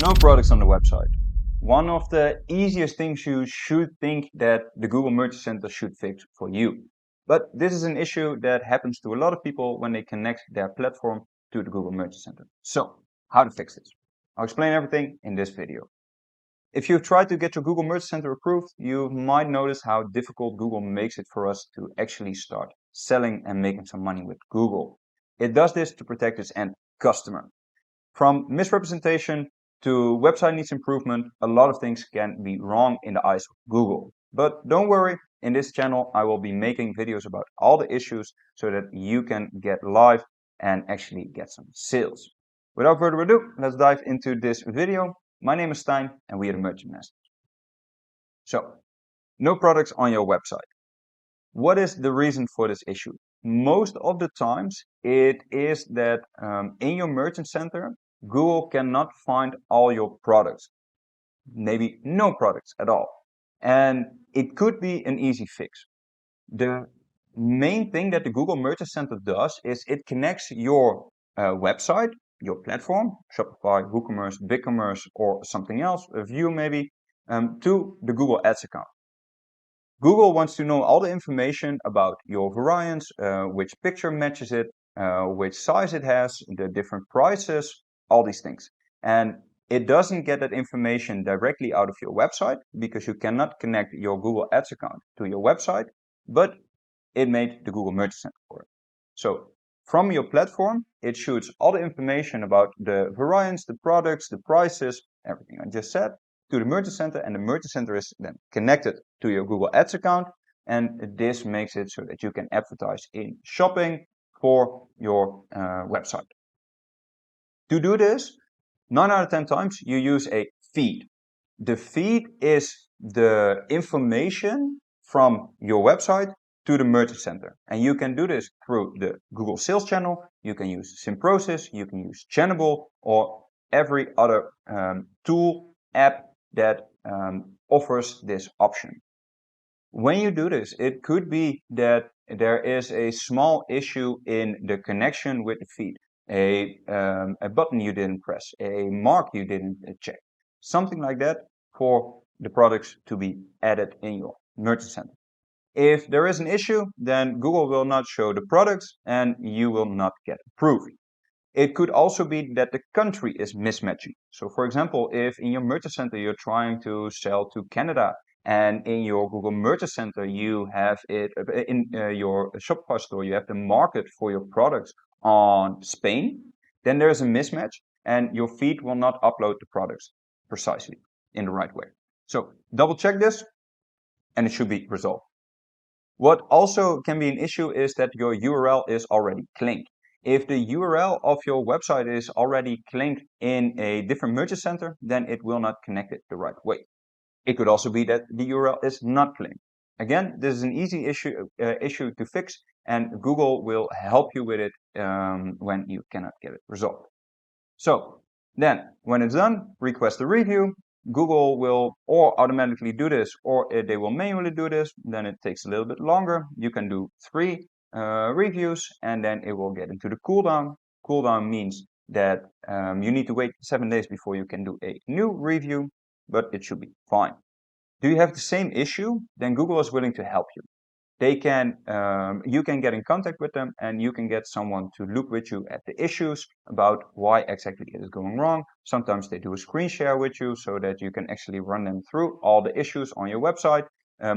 No products on the website. One of the easiest things you should think that the Google Merchant Center should fix for you. But this is an issue that happens to a lot of people when they connect their platform to the Google Merchant Center. So, how to fix this? I'll explain everything in this video. If you've tried to get your Google Merchant Center approved, you might notice how difficult Google makes it for us to actually start selling and making some money with Google. It does this to protect its end customer. From misrepresentation to website needs improvement, a lot of things can be wrong in the eyes of Google. But don't worry, in this channel I will be making videos about all the issues so that you can get live and actually get some sales. Without further ado, let's dive into this video. My name is Stijn and we are the Merchant Masters. So, no products on your website. What is the reason for this issue? Most of the times it is that in your Merchant Center, Google cannot find all your products, maybe no products at all. And it could be an easy fix. The main thing that the Google Merchant Center does is it connects your website, your platform, Shopify, WooCommerce, BigCommerce, or something else, a View maybe, to the Google Ads account. Google wants to know all the information about your variants, which picture matches it, which size it has, the different prices, all these things. And it doesn't get that information directly out of your website because you cannot connect your Google Ads account to your website, but it made the Google Merchant Center for it. So from your platform, it shoots all the information about the variants, the products, the prices, everything I just said, to the Merchant Center, and the Merchant Center is then connected to your Google Ads account, and this makes it so that you can advertise in shopping for your website. To do this, 9 out of 10 times you use a feed. The feed is the information from your website to the Merchant Center. And you can do this through the Google Sales Channel, you can use SimProcess, you can use Channable, or every other tool, app that offers this option. When you do this, it could be that there is a small issue in the connection with the feed. A button you didn't press, a mark you didn't check, something like that for the products to be added in your Merchant Center. If there is an issue, then Google will not show the products and you will not get approved. It could also be that the country is mismatching. So for example, if in your Merchant Center you're trying to sell to Canada and in your Google Merchant Center you have it, in your Shopify store you have the market for your products on Spain, then there's a mismatch and your feed will not upload the products precisely in the right way. So double check this and it should be resolved. What also can be an issue is that your URL is already claimed. If the URL of your website is already claimed in a different Merchant Center, then it will not connect it the right way. It could also be that the URL is not claimed. Again, this is an easy issue to fix, and Google will help you with it when you cannot get it resolved. So then, when it's done, request a review. Google will or automatically do this, or they will manually do this. Then it takes a little bit longer. You can do 3 reviews, and then it will get into the cooldown. Cooldown means that you need to wait 7 days before you can do a new review, but it should be fine. Do you have the same issue? Then Google is willing to help you. They can, you can get in contact with them and you can get someone to look with you at the issues about why exactly it is going wrong. Sometimes they do a screen share with you so that you can actually run them through all the issues on your website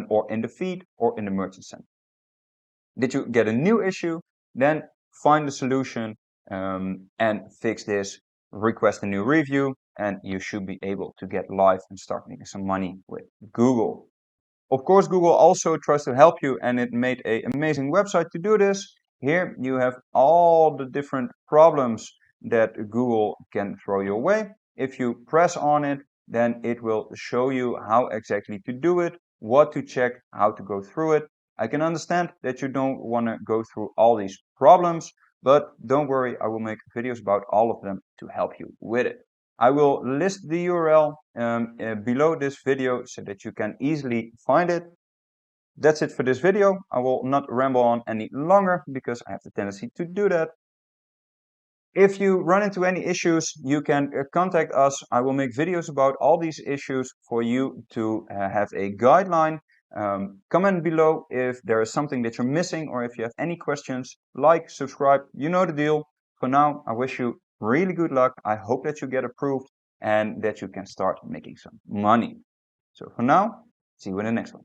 or in the feed or in the Merchant Center. Did you get a new issue? Then find the solution and fix this, request a new review, and you should be able to get live and start making some money with Google. Of course, Google also tries to help you, and it made an amazing website to do this. Here you have all the different problems that Google can throw your way. If you press on it, then it will show you how exactly to do it, what to check, how to go through it. I can understand that you don't want to go through all these problems, but don't worry, I will make videos about all of them to help you with it. I will list the URL below this video so that you can easily find it. That's it for this video. I will not ramble on any longer because I have the tendency to do that. If you run into any issues, you can contact us. I will make videos about all these issues for you to have a guideline. Comment below if there is something that you're missing or if you have any questions. Like, subscribe, you know the deal. For now, I wish you really good luck. I hope that you get approved and that you can start making some money. So for now, see you in the next one.